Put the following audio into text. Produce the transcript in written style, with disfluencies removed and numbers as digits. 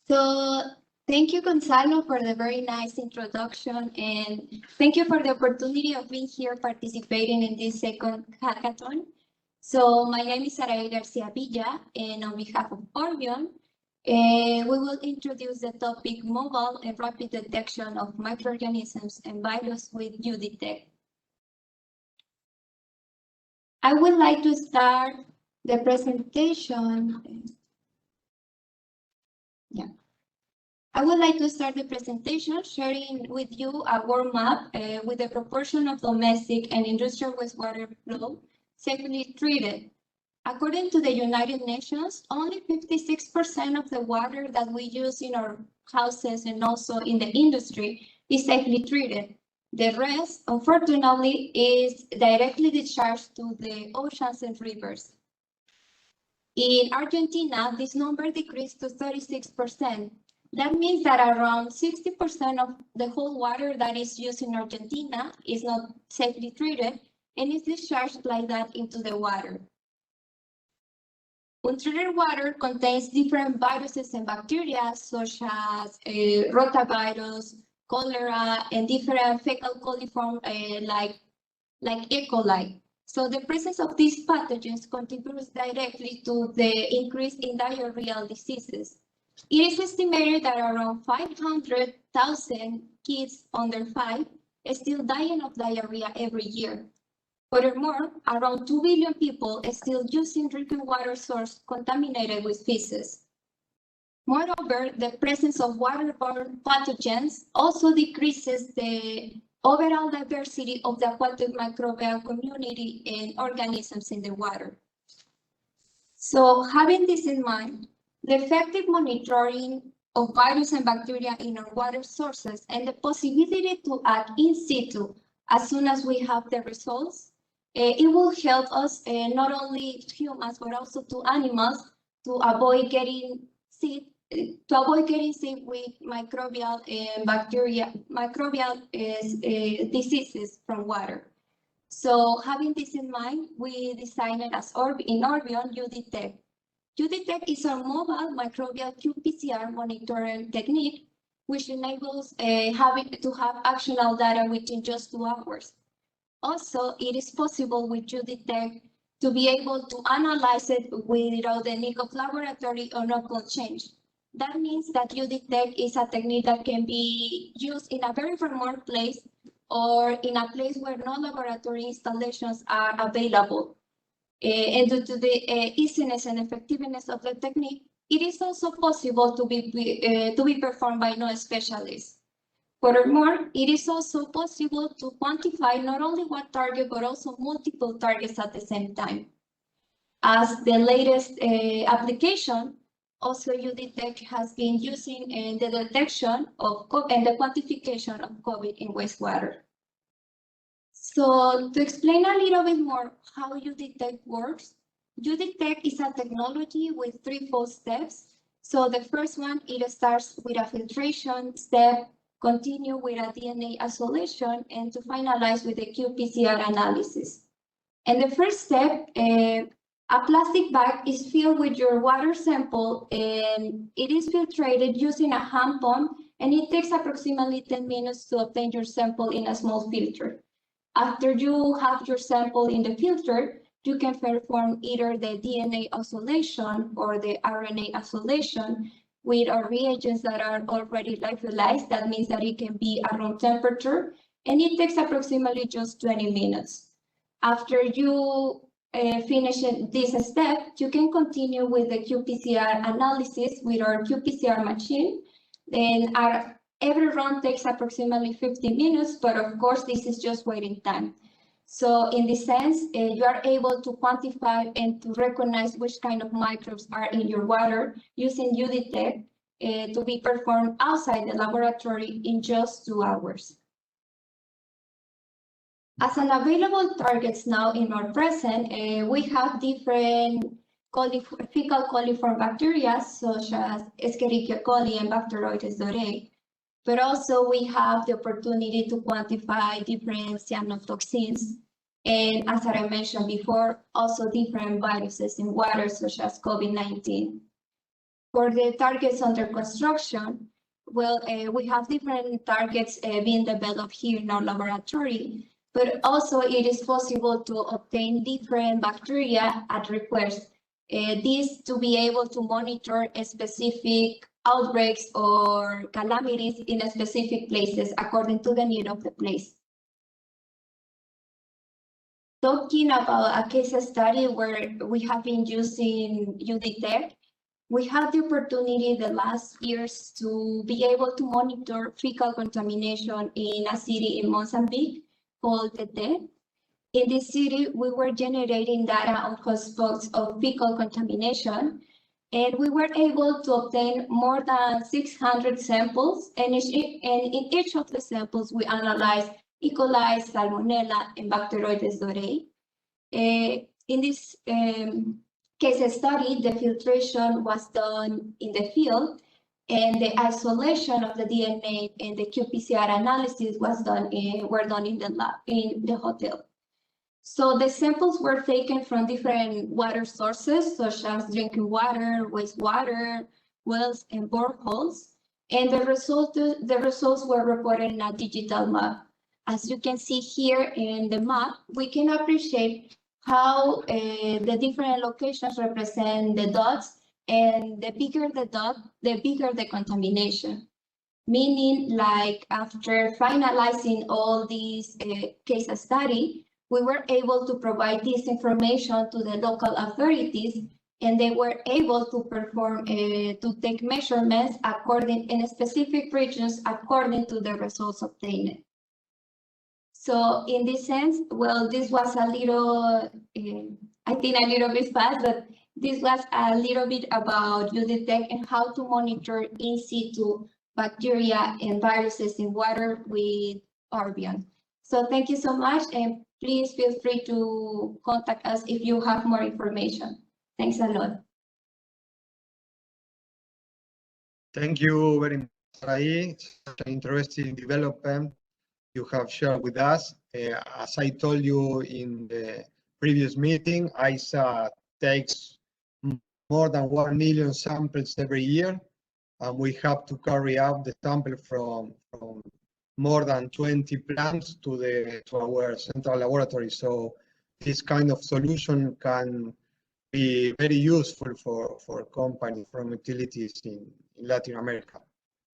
So thank you, Gonzalo, for the very nice introduction, and thank you for the opportunity of being here participating in this second hackathon. So my name is Saraí Garcia Villa, and on behalf of Orvion, we will introduce the topic mobile and rapid detection of microorganisms and virus with Udetect. I would like to start the presentation. I would like to start the presentation sharing with you a warm-up with the proportion of domestic and industrial wastewater flow safely treated. According to the United Nations, only 56% of the water that we use in our houses and also in the industry is safely treated. The rest, unfortunately, is directly discharged to the oceans and rivers. In Argentina, this number decreased to 36%. That means that around 60% of the whole water that is used in Argentina is not safely treated and is discharged like that into the water. Untreated water contains different viruses and bacteria such as rotavirus, cholera, and different fecal coliform like E. coli. So the presence of these pathogens contributes directly to the increase in diarrheal diseases. It is estimated that around 500,000 kids under 5 are still dying of diarrhea every year. Furthermore, around 2 billion people are still using drinking water source contaminated with feces. Moreover, the presence of waterborne pathogens also decreases the overall diversity of the aquatic microbial community and organisms in the water. So having this in mind, the effective monitoring of virus and bacteria in our water sources and the possibility to act in situ as soon as we have the results, it will help us, not only humans, but also to animals to avoid getting sick, with microbial diseases from water. So having this in mind, we designed it as in Orvion Udetect. Udetect is a mobile microbial qPCR monitoring technique, which enables to have actionable data within just 2 hours. Also, it is possible with Udetect to be able to analyze it without the need of laboratory or local change. That means that Udetect is a technique that can be used in a very remote place or in a place where no laboratory installations are available. And due to the easiness and effectiveness of the technique, it is also possible to be performed by non-specialists. Furthermore, it is also possible to quantify not only one target, but also multiple targets at the same time. As the latest application, also Udetect has been using in the detection of and the quantification of COVID in wastewater. So to explain a little bit more how Udetect works, Udetect is a technology with 3 full steps. So the first one, it starts with a filtration step, continue with a DNA isolation, and to finalize with the qPCR analysis. And the first step, a plastic bag is filled with your water sample, and it is filtrated using a hand pump, and it takes approximately 10 minutes to obtain your sample in a small filter. After you have your sample in the filter, you can perform either the DNA isolation or the RNA isolation with our reagents that are already lyophilized. That means that it can be at room temperature, and it takes approximately just 20 minutes. After you finish this step, you can continue with the qPCR analysis with our qPCR machine. Then every run takes approximately 15 minutes, but of course, this is just waiting time. So in this sense, you are able to quantify and to recognize which kind of microbes are in your water using Udetect to be performed outside the laboratory in just 2 hours. As an available targets now in our present, we have different fecal coliform bacteria such as Escherichia coli and Bacteroides dorei. But also we have the opportunity to quantify different cyanotoxins. And as I mentioned before, also different viruses in water such as COVID-19. For the targets under construction, well, we have different targets being developed here in our laboratory, but also it is possible to obtain different bacteria at request. This to be able to monitor a specific outbreaks or calamities in a specific places according to the need of the place. Talking about a case study where we have been using Udetect, we had the opportunity the last years to be able to monitor fecal contamination in a city in Mozambique called Tete. In this city, we were generating data on hotspots of fecal contamination, and we were able to obtain more than 600 samples, and in each of the samples, we analyzed E. coli, Salmonella, and Bacteroides dorei. In this case study, the filtration was done in the field, and the isolation of the DNA and the qPCR analysis were done in the lab, in the hotel. So the samples were taken from different water sources, such as drinking water, wastewater, wells, and boreholes, and the results were reported in a digital map. As you can see here in the map, we can appreciate how the different locations represent the dots, and the bigger the dot, the bigger the contamination. Meaning, like after finalizing all these case study, we were able to provide this information to the local authorities, and they were able to perform, to take measurements according in specific regions according to the results obtained. So in this sense, well, this was a little, I think a little bit fast, but this was a little bit about Udetect and how to monitor in situ bacteria and viruses in water with Orvion. So thank you so much, and please feel free to contact us if you have more information. Thanks a lot. Thank you very much, Sarai. Such an interesting development you have shared with us. As I told you in the previous meeting, Aysa takes more than 1 million samples every year, and we have to carry out the sample from more than 20 plants to our central laboratory. So this kind of solution can be very useful for companies, from utilities in Latin America.